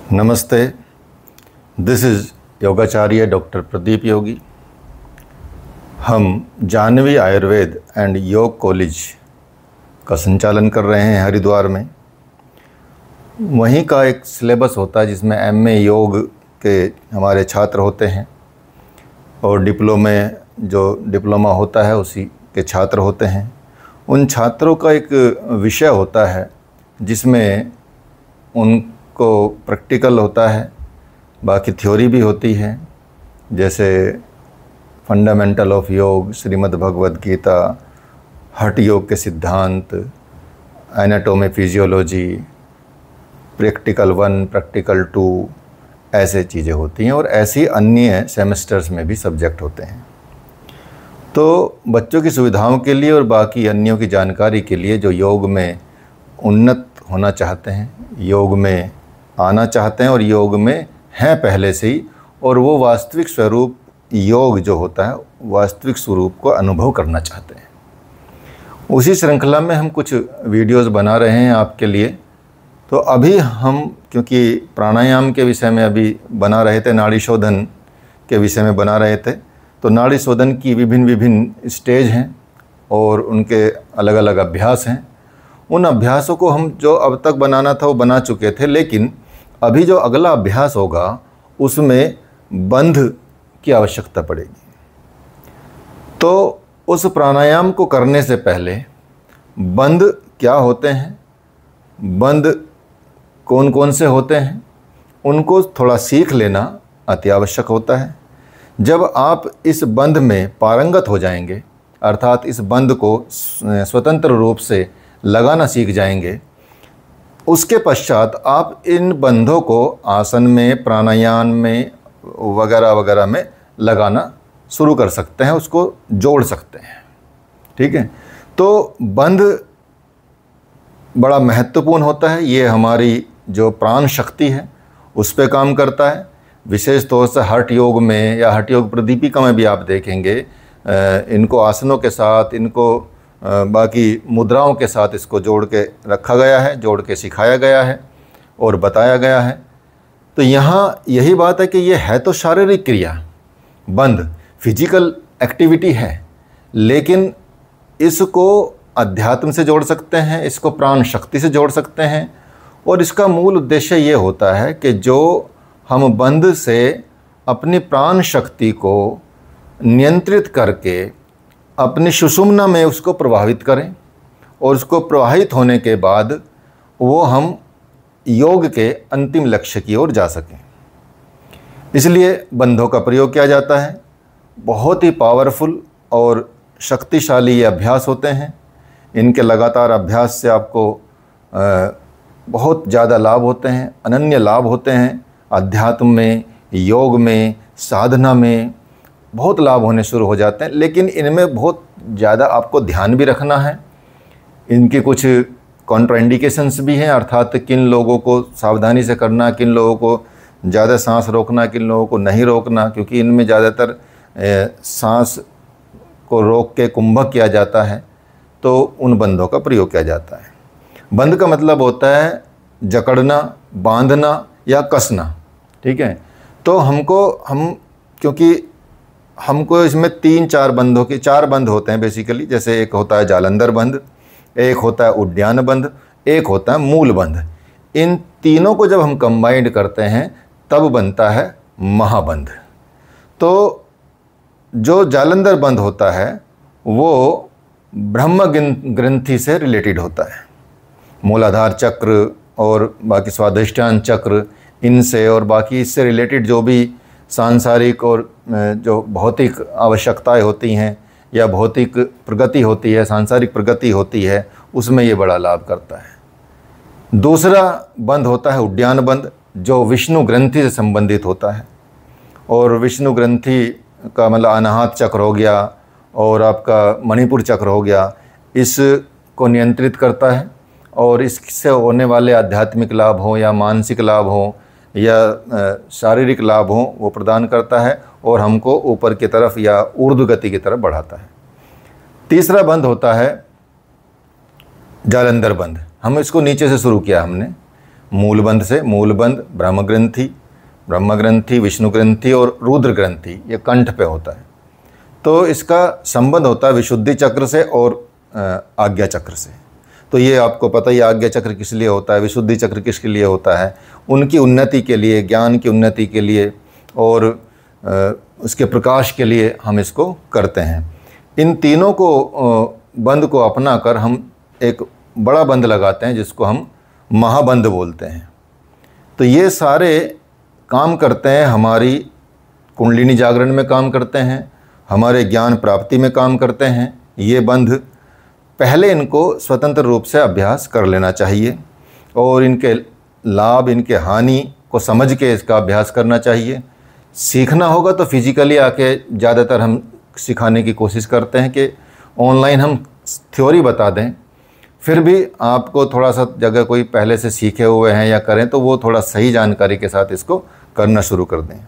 नमस्ते, this is योगाचार्य doctor Pradeep योगी। हम Janvi Ayurveda and योग कॉलेज का संचालन कर रहे हैं हरिद्वार में। वहीं का एक सिलेबस होता है जिसमें एमए योग के हमारे छात्र होते हैं और डिप्लोमा होता है उसी के छात्र होते हैं। उन छात्रों का एक विषय होता है जिसमें उनको प्रैक्टिकल होता है, बाकी थ्योरी भी होती है, जैसे फंडामेंटल ऑफ योग, श्रीमद् भगवद गीता, हठ योग के सिद्धांत, एनाटॉमी फिजियोलॉजी, प्रैक्टिकल 1, प्रैक्टिकल 2, ऐसे चीज़ें होती हैं और ऐसी अन्य सेमेस्टर्स में भी सब्जेक्ट होते हैं। तो बच्चों की सुविधाओं के लिए और बाकी अन्यों की जानकारी के लिए जो योग में उन्नत होना चाहते हैं, योग में आना चाहते हैं और योग में हैं पहले से ही, और वो वास्तविक स्वरूप योग जो होता है वास्तविक स्वरूप को अनुभव करना चाहते हैं, उसी श्रृंखला में हम कुछ वीडियोस बना रहे हैं आपके लिए। तो अभी हम क्योंकि प्राणायाम के विषय में अभी बना रहे थे, नाड़ी शोधन के विषय में बना रहे थे, तो नाड़ी शोधन की विभिन्न स्टेज हैं और उनके अलग अलग अभ्यास हैं। उन अभ्यासों को हम जो अब तक बनाना था वो बना चुके थे, लेकिन अभी जो अगला अभ्यास होगा उसमें बंध की आवश्यकता पड़ेगी। तो उस प्राणायाम को करने से पहले बंध क्या होते हैं, बंध कौन कौन से होते हैं, उनको थोड़ा सीख लेना अति आवश्यक होता है। जब आप इस बंध में पारंगत हो जाएंगे, अर्थात इस बंध को स्वतंत्र रूप से लगाना सीख जाएंगे, उसके पश्चात आप इन बंधों को आसन में, प्राणायाम में वगैरह वगैरह में लगाना शुरू कर सकते हैं, उसको जोड़ सकते हैं। ठीक है, तो बंध बड़ा महत्वपूर्ण होता है। ये हमारी जो प्राण शक्ति है उस पे काम करता है। विशेष तौर से हठ योग में या हठ योग प्रदीपिका में भी आप देखेंगे इनको आसनों के साथ, इनको बाकी मुद्राओं के साथ इसको जोड़ के रखा गया है, जोड़ के सिखाया गया है और बताया गया है। तो यहाँ यही बात है कि ये है तो शारीरिक क्रिया, बंध फिजिकल एक्टिविटी है, लेकिन इसको अध्यात्म से जोड़ सकते हैं, इसको प्राण शक्ति से जोड़ सकते हैं। और इसका मूल उद्देश्य ये होता है कि जो हम बंध से अपनी प्राण शक्ति को नियंत्रित करके अपनी सुषुम्ना में उसको प्रभावित करें और उसको प्रवाहित होने के बाद वो हम योग के अंतिम लक्ष्य की ओर जा सकें। इसलिए बंधों का प्रयोग किया जाता है। बहुत ही पावरफुल और शक्तिशाली ये अभ्यास होते हैं। इनके लगातार अभ्यास से आपको बहुत ज़्यादा लाभ होते हैं, अनन्य लाभ होते हैं। अध्यात्म में, योग में, साधना में बहुत लाभ होने शुरू हो जाते हैं, लेकिन इनमें बहुत ज़्यादा आपको ध्यान भी रखना है। इनके कुछ कॉन्ट्राइंडिकेशंस भी हैं, अर्थात किन लोगों को सावधानी से करना, किन लोगों को ज़्यादा सांस रोकना, किन लोगों को नहीं रोकना, क्योंकि इनमें ज़्यादातर सांस को रोक के कुंभक किया जाता है, तो उन बंधों का प्रयोग किया जाता है। बंध का मतलब होता है जकड़ना, बांधना या कसना। ठीक है, तो क्योंकि हमको इसमें 3-4 बंधों के 4 बंध होते हैं बेसिकली। जैसे एक होता है जालंधर बंध, एक होता है उड्डयन बंध, एक होता है मूल बंध। इन तीनों को जब हम कंबाइंड करते हैं तब बनता है महाबंध। तो जो जालंधर बंध होता है वो ब्रह्म ग्रंथि से रिलेटेड होता है। मूलाधार चक्र और बाकी स्वाधिष्ठान चक्र, इनसे और बाकी इससे रिलेटेड जो भी सांसारिक और जो भौतिक आवश्यकताएं होती हैं या भौतिक प्रगति होती है, सांसारिक प्रगति होती है, उसमें ये बड़ा लाभ करता है। दूसरा बंध होता है उड्डयन बंध, जो विष्णु ग्रंथि से संबंधित होता है। और विष्णु ग्रंथि का मतलब अनाहत चक्र हो गया और आपका मणिपुर चक्र हो गया, इसको नियंत्रित करता है और इससे होने वाले आध्यात्मिक लाभ हों या मानसिक लाभ हों या शारीरिक लाभ हों वो प्रदान करता है और हमको ऊपर की तरफ या ऊर्ध्व गति की तरफ बढ़ाता है। तीसरा बंध होता है जालंधर बंध। हम इसको नीचे से शुरू किया हमने। मूलबंध से, मूलबंध ब्रह्मग्रंथि, विष्णु ग्रंथि और रुद्र ग्रंथि, ये कंठ पे होता है। तो इसका संबंध होता है विशुद्धि चक्र से और आज्ञा चक्र से। तो ये आपको पता ही, आज्ञा चक्र किस लिए होता है, विशुद्धि चक्र किसके लिए होता है, उनकी उन्नति के लिए, ज्ञान की उन्नति के लिए और उसके प्रकाश के लिए हम इसको करते हैं। इन तीनों को बंध को अपना कर हम एक बड़ा बंध लगाते हैं जिसको हम महाबंध बोलते हैं। तो ये सारे काम करते हैं, हमारी कुंडलिनी जागरण में काम करते हैं, हमारे ज्ञान प्राप्ति में काम करते हैं। ये बंध पहले इनको स्वतंत्र रूप से अभ्यास कर लेना चाहिए और इनके लाभ, इनके हानि को समझ के इसका अभ्यास करना चाहिए। सीखना होगा तो फिजिकली आके ज़्यादातर हम सिखाने की कोशिश करते हैं कि ऑनलाइन हम थ्योरी बता दें, फिर भी आपको थोड़ा सा जगह कोई पहले से सीखे हुए हैं या करें तो वो थोड़ा सही जानकारी के साथ इसको करना शुरू कर दें।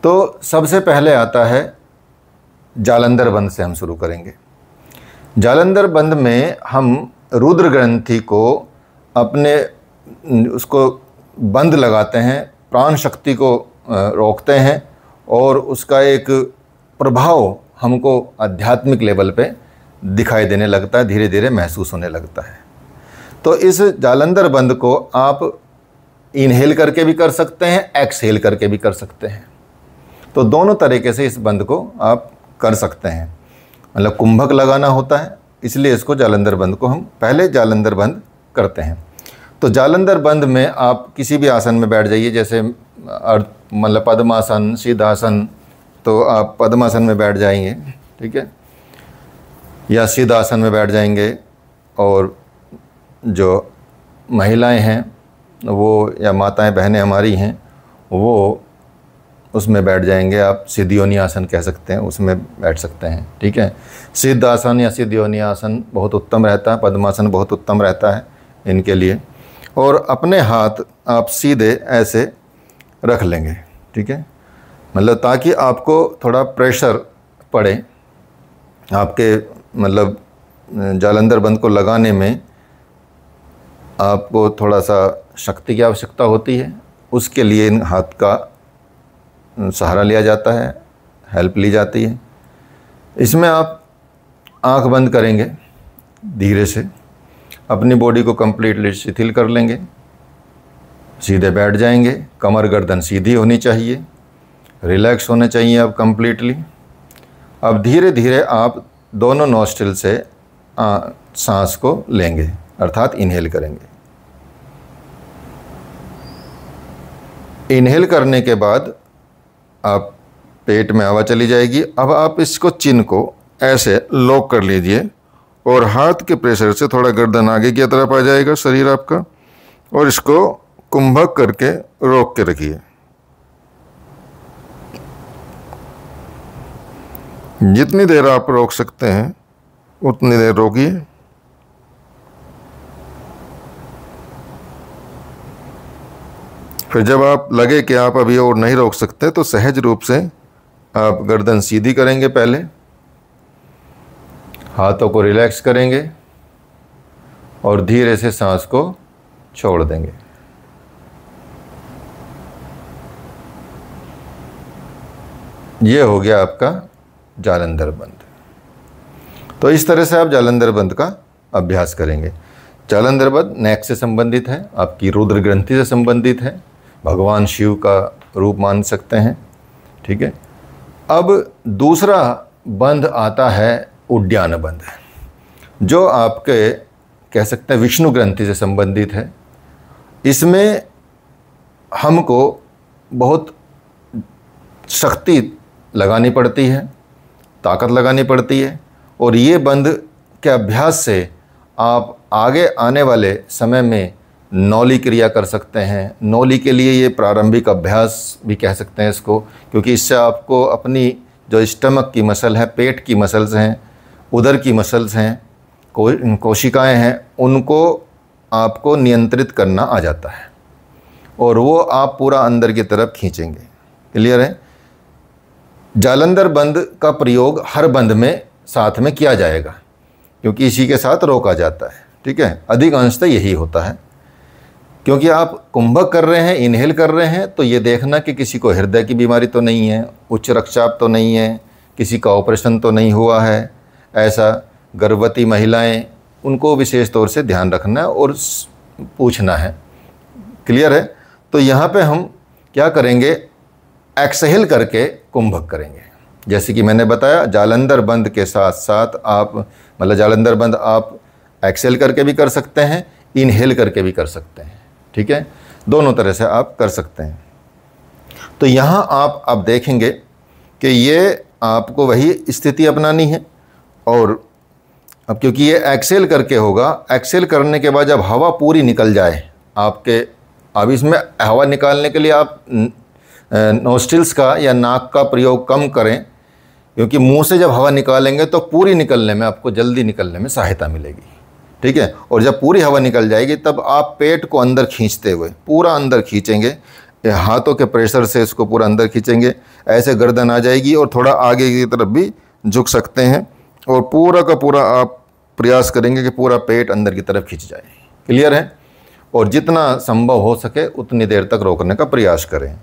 तो सबसे पहले आता है जालंधर बंध से हम शुरू करेंगे। जालंधर बंध में हम रुद्र ग्रंथि को अपने उसको बंध लगाते हैं, प्राण शक्ति को रोकते हैं और उसका एक प्रभाव हमको आध्यात्मिक लेवल पे दिखाई देने लगता है, धीरे धीरे महसूस होने लगता है। तो इस जालंधर बंध को आप इनहेल करके भी कर सकते हैं, एक्सहेल करके भी कर सकते हैं। तो दोनों तरीके से इस बंध को आप कर सकते हैं। मतलब कुंभक लगाना होता है, इसलिए इसको जालंधर बंध को हम पहले जालंधर बंध करते हैं। तो जालंधर बंध में आप किसी भी आसन में बैठ जाइए, जैसे मतलब पद्मासन, सिद्धासन, तो आप पद्मासन में बैठ जाएंगे, ठीक है, या सिद्धासन में बैठ जाएंगे। और जो महिलाएं हैं वो, या माताएं बहनें हमारी हैं, वो उसमें बैठ जाएंगे। आप सिद्धयोनि आसन कह सकते हैं, उसमें बैठ सकते हैं, ठीक है। सिद्धासन या सिद्धयोनि आसन बहुत उत्तम रहता है, पद्मासन बहुत उत्तम रहता है इनके लिए। और अपने हाथ आप सीधे ऐसे रख लेंगे, ठीक है, मतलब ताकि आपको थोड़ा प्रेशर पड़े आपके, मतलब जालंधर बंध को लगाने में आपको थोड़ा सा शक्ति की आवश्यकता होती है। उसके लिए इन हाथ का सहारा लिया जाता है, हेल्प ली जाती है। इसमें आप आंख बंद करेंगे, धीरे से अपनी बॉडी को कंप्लीटली शिथिल कर लेंगे, सीधे बैठ जाएंगे। कमर गर्दन सीधी होनी चाहिए, रिलैक्स होने चाहिए आप कंप्लीटली। अब धीरे धीरे आप दोनों नोस्ट्रिल से सांस को लेंगे, अर्थात इनहेल करेंगे। इनहेल करने के बाद आप पेट में हवा चली जाएगी। अब आप इसको, चिन को ऐसे लॉक कर लीजिए और हाथ के प्रेशर से थोड़ा गर्दन आगे की तरफ आ जाएगा शरीर आपका, और इसको कुंभक करके रोक के रखिए। जितनी देर आप रोक सकते हैं उतनी देर रोकिए। फिर जब आप लगे कि आप अभी और नहीं रोक सकते तो सहज रूप से आप गर्दन सीधी करेंगे, पहले हाथों को रिलैक्स करेंगे और धीरे से सांस को छोड़ देंगे। ये हो गया आपका जालंधर बंध। तो इस तरह से आप जालंधर बंध का अभ्यास करेंगे। जालंधर बंध नेक से संबंधित है, आपकी रुद्र ग्रंथि से संबंधित है, भगवान शिव का रूप मान सकते हैं, ठीक है। अब दूसरा बंध आता है उड्डयन बंध, जो आपके कह सकते हैं विष्णु ग्रंथि से संबंधित है। इसमें हमको बहुत शक्ति लगानी पड़ती है, ताकत लगानी पड़ती है, और ये बंध के अभ्यास से आप आगे आने वाले समय में नौली क्रिया कर सकते हैं। नौली के लिए ये प्रारंभिक अभ्यास भी कह सकते हैं इसको, क्योंकि इससे आपको अपनी जो स्टमक की मसल है, पेट की मसल्स हैं, उदर की मसल्स हैं, कोशिकाएं हैं, उनको आपको नियंत्रित करना आ जाता है और वो आप पूरा अंदर की तरफ खींचेंगे। क्लियर है। जालंधर बंध का प्रयोग हर बंध में साथ में किया जाएगा, क्योंकि इसी के साथ रोका जाता है, ठीक है। अधिकांशतः यही होता है। क्योंकि आप कुंभक कर रहे हैं, इनहेल कर रहे हैं, तो ये देखना कि किसी को हृदय की बीमारी तो नहीं है, उच्च रक्तचाप तो नहीं है, किसी का ऑपरेशन तो नहीं हुआ है, ऐसा गर्भवती महिलाएं, उनको विशेष तौर से ध्यान रखना है और पूछना है। क्लियर है? तो यहाँ पे हम क्या करेंगे, एक्सहेल करके कुंभक करेंगे। जैसे कि मैंने बताया, जालंधर बंद के साथ साथ आप मतलब जालंधर बंद आप एक्सहेल करके भी कर सकते हैं, इनहेल करके भी कर सकते हैं। ठीक है, दोनों तरह से आप कर सकते हैं। तो यहाँ आप अब देखेंगे कि ये आपको वही स्थिति अपनानी है। और अब क्योंकि ये एक्सहेल करके होगा, एक्सहेल करने के बाद जब हवा पूरी निकल जाए आपके, अब इसमें हवा निकालने के लिए आप नोस्ट्रिल्स का या नाक का प्रयोग कम करें, क्योंकि मुंह से जब हवा निकालेंगे तो पूरी निकलने में, आपको जल्दी निकलने में सहायता मिलेगी। ठीक है, और जब पूरी हवा निकल जाएगी तब आप पेट को अंदर खींचते हुए पूरा अंदर खींचेंगे, हाथों के प्रेशर से इसको पूरा अंदर खींचेंगे, ऐसे गर्दन आ जाएगी और थोड़ा आगे की तरफ भी झुक सकते हैं, और पूरा का पूरा आप प्रयास करेंगे कि पूरा पेट अंदर की तरफ खींच जाए। क्लियर है? और जितना संभव हो सके उतनी देर तक रोकने का प्रयास करें,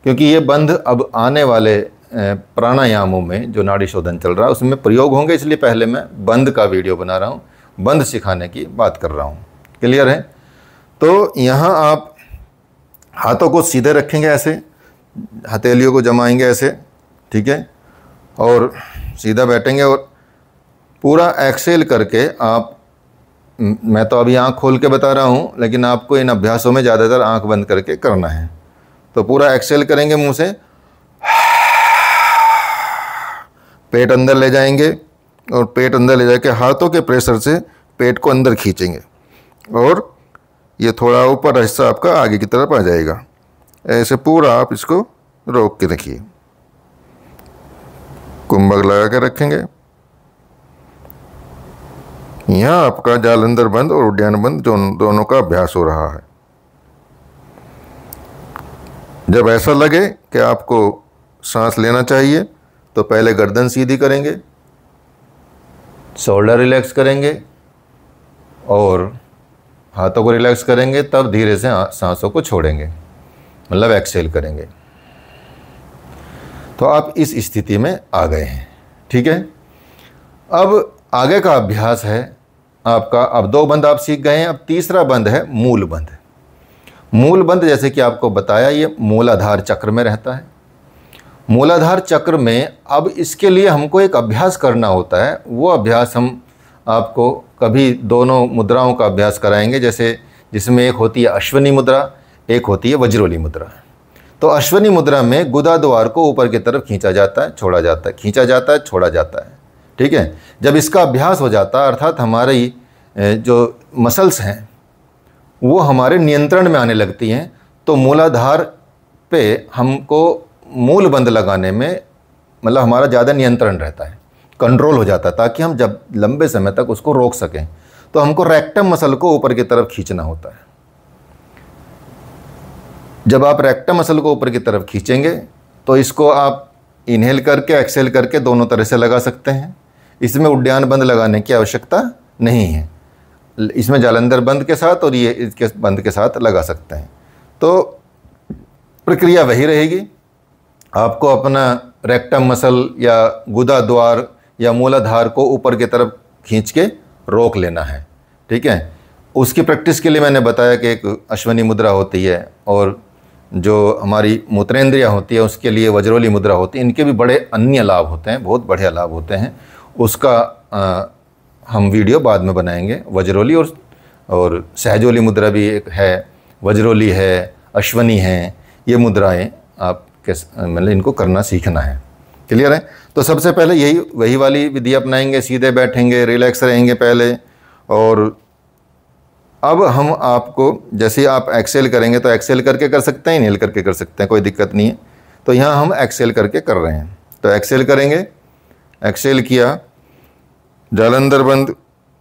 क्योंकि ये बंध अब आने वाले प्राणायामों में जो नाड़ी शोधन चल रहा है उसमें प्रयोग होंगे, इसलिए पहले मैं बंध का वीडियो बना रहा हूँ, बंध सिखाने की बात कर रहा हूँ। क्लियर है? तो यहाँ आप हाथों को सीधे रखेंगे, ऐसे हथेलियों को जमाएंगे ऐसे, ठीक है, और सीधा बैठेंगे और पूरा एक्सहेल करके आप, मैं तो अभी आँख खोल के बता रहा हूँ, लेकिन आपको इन अभ्यासों में ज़्यादातर आँख बंद करके करना है। तो पूरा एक्सहेल करेंगे मुंह से, पेट अंदर ले जाएंगे और पेट अंदर ले जाके हाथों के प्रेशर से पेट को अंदर खींचेंगे और ये थोड़ा ऊपर हिस्सा आपका आगे की तरफ आ जाएगा। ऐसे पूरा आप इसको रोक के रखिए, कुंभक लगा के रखेंगे। यहाँ आपका जालंधर बंद और उद्यान बंद दोनों का अभ्यास हो रहा है। जब ऐसा लगे कि आपको सांस लेना चाहिए तो पहले गर्दन सीधी करेंगे, शोल्डर रिलैक्स करेंगे और हाथों को रिलैक्स करेंगे, तब धीरे से सांसों को छोड़ेंगे, मतलब एक्सहेल करेंगे। तो आप इस स्थिति में आ गए हैं। ठीक है, अब आगे का अभ्यास है आपका, अब 2 बंद आप सीख गए हैं, अब तीसरा बंद है मूल बंद। मूल बंद जैसे कि आपको बताया, ये मूलाधार चक्र में रहता है। मूलाधार चक्र में अब इसके लिए हमको एक अभ्यास करना होता है। वो अभ्यास हम आपको कभी दोनों मुद्राओं का अभ्यास कराएंगे, जैसे जिसमें एक होती है अश्वनी मुद्रा, एक होती है वज्रोली मुद्रा। तो अश्वनी मुद्रा में गुदा द्वार को ऊपर की तरफ खींचा जाता है, छोड़ा जाता है, खींचा जाता है, छोड़ा जाता है। ठीक है, जब इसका अभ्यास हो जाता है, अर्थात हमारी जो मसल्स हैं वो हमारे नियंत्रण में आने लगती हैं, तो मूलाधार पे हमको मूल बंद लगाने में मतलब हमारा ज़्यादा नियंत्रण रहता है, कंट्रोल हो जाता है, ताकि हम जब लंबे समय तक उसको रोक सकें। तो हमको रेक्टम मसल को ऊपर की तरफ खींचना होता है। जब आप रेक्टम मसल को ऊपर की तरफ खींचेंगे तो इसको आप इनहेल करके एक्सहेल करके दोनों तरह से लगा सकते हैं। इसमें उद्यान बंद लगाने की आवश्यकता नहीं है, इसमें जालंधर बंद के साथ और ये इसके बंद के साथ लगा सकते हैं। तो प्रक्रिया वही रहेगी, आपको अपना रेक्टम मसल या गुदा द्वार या मूलाधार को ऊपर की तरफ खींच के रोक लेना है। ठीक है, उसकी प्रैक्टिस के लिए मैंने बताया कि एक अश्वनी मुद्रा होती है और जो हमारी मूत्रेंद्रिया होती है उसके लिए वज्रोली मुद्रा होती है। इनके भी बड़े अन्य लाभ होते हैं, बहुत बढ़िया लाभ होते हैं। उसका हम वीडियो बाद में बनाएंगे। वज्रोली और सहजोली मुद्रा भी एक है, वज्रोली है, अश्वनी है, ये मुद्राएं आप मतलब इनको करना सीखना है। क्लियर है? तो सबसे पहले वही वाली विधि अपनाएंगे, सीधे बैठेंगे, रिलैक्स रहेंगे पहले। और अब हम आपको, जैसे आप एक्सहेल करेंगे तो एक्सहेल करके कर सकते हैं, इनहेल करके कर सकते हैं, कोई दिक्कत नहीं है। तो यहाँ हम एक्सहेल करके कर रहे हैं, तो एक्सहेल करेंगे, एक्सहेल किया, जालंधर बंद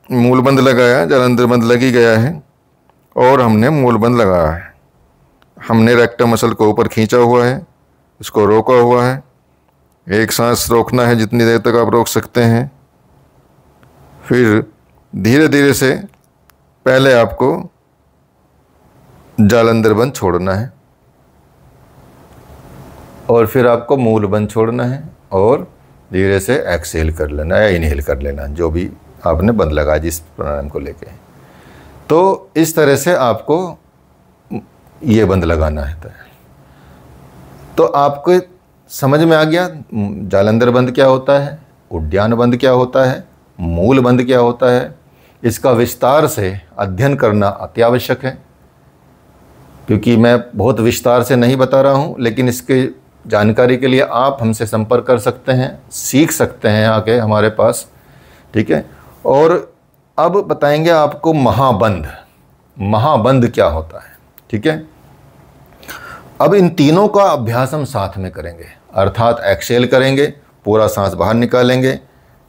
मूल बंद लगाया, जालंधर बंद लग ही गया है और हमने मूल बंद लगाया है। हमने रेक्टम मसल को ऊपर खींचा हुआ है, इसको रोका हुआ है। एक सांस रोकना है जितनी देर तक आप रोक सकते हैं। फिर धीरे धीरे से पहले आपको जालंधर बंद छोड़ना है और फिर आपको मूल बंद छोड़ना है और धीरे से एक्सेल कर लेना या इनहेल कर लेना, जो भी आपने बंद लगाया जिस प्राणायाम को लेके। तो इस तरह से आपको ये बंद लगाना है। तो आपको समझ में आ गया जालंधर बंद क्या होता है, उद्यान बंद क्या होता है, मूल बंद क्या होता है। इसका विस्तार से अध्ययन करना अति आवश्यक है, क्योंकि मैं बहुत विस्तार से नहीं बता रहा हूँ, लेकिन इसके जानकारी के लिए आप हमसे संपर्क कर सकते हैं, सीख सकते हैं आके हमारे पास, ठीक है। और अब बताएंगे आपको महाबंध। महाबंध क्या होता है, ठीक है। अब इन तीनों का अभ्यास हम साथ में करेंगे, अर्थात एक्सेल करेंगे, पूरा सांस बाहर निकालेंगे,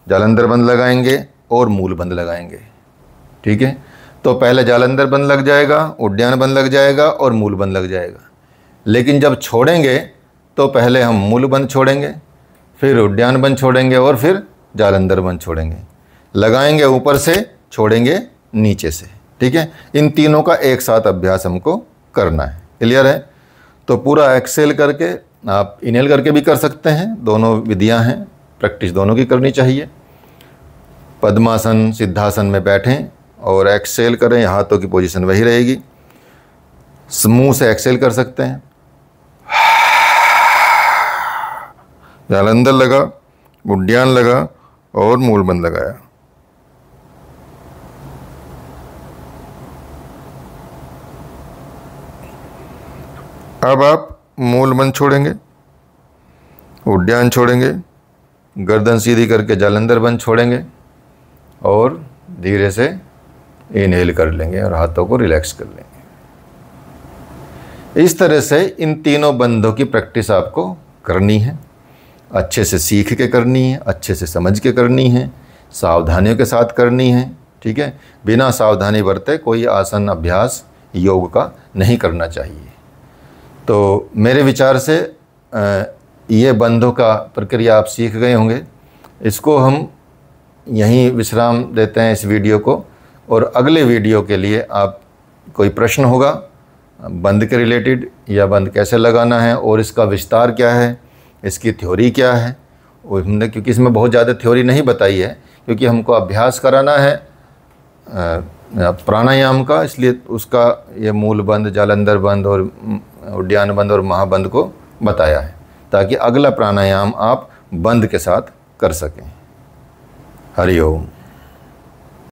जालंधर बंद लगाएंगे और मूल बंद लगाएंगे, ठीक है। तो पहले जालंधर बंद लग जाएगा, उद्यान बंद लग जाएगा और मूल बंद लग जाएगा। लेकिन जब छोड़ेंगे तो पहले हम मूल बंद छोड़ेंगे, फिर उद्यान बंद छोड़ेंगे और फिर जालंधर बंद छोड़ेंगे। लगाएंगे ऊपर से, छोड़ेंगे नीचे से, ठीक है। इन तीनों का एक साथ अभ्यास हमको करना है। क्लियर है? तो पूरा एक्सेल करके आप इनहेल करके भी कर सकते हैं, दोनों विधियां हैं, प्रैक्टिस दोनों की करनी चाहिए। पद्मासन सिद्धासन में बैठें और एक्सेल करें, हाथों की पोजीशन वही रहेगी। मुंह से एक्सेल कर सकते हैं, जालंधर लगा, उद्यान लगा और मूल बंद लगाया। अब आप मूल बंद छोड़ेंगे, उद्यान छोड़ेंगे, गर्दन सीधी करके जालंधर बंद छोड़ेंगे और धीरे से इनहेल कर लेंगे और हाथों को रिलैक्स कर लेंगे। इस तरह से इन तीनों बंधों की प्रैक्टिस आपको करनी है, अच्छे से सीख के करनी है, अच्छे से समझ के करनी है, सावधानियों के साथ करनी है, ठीक है। बिना सावधानी बरते कोई आसन अभ्यास योग का नहीं करना चाहिए। तो मेरे विचार से ये बंधों का प्रक्रिया आप सीख गए होंगे। इसको हम यहीं विश्राम देते हैं इस वीडियो को, और अगले वीडियो के लिए आप कोई प्रश्न होगा बंद के रिलेटेड, या बंद कैसे लगाना है और इसका विस्तार क्या है, इसकी थ्योरी क्या है, और हमने क्योंकि इसमें बहुत ज़्यादा थ्योरी नहीं बताई है, क्योंकि हमको अभ्यास कराना है प्राणायाम का, इसलिए उसका ये मूल बंद, जालंधर बंद और उद्यान बंद और महाबंद को बताया है, ताकि अगला प्राणायाम आप बंद के साथ कर सकें। हरि ओम।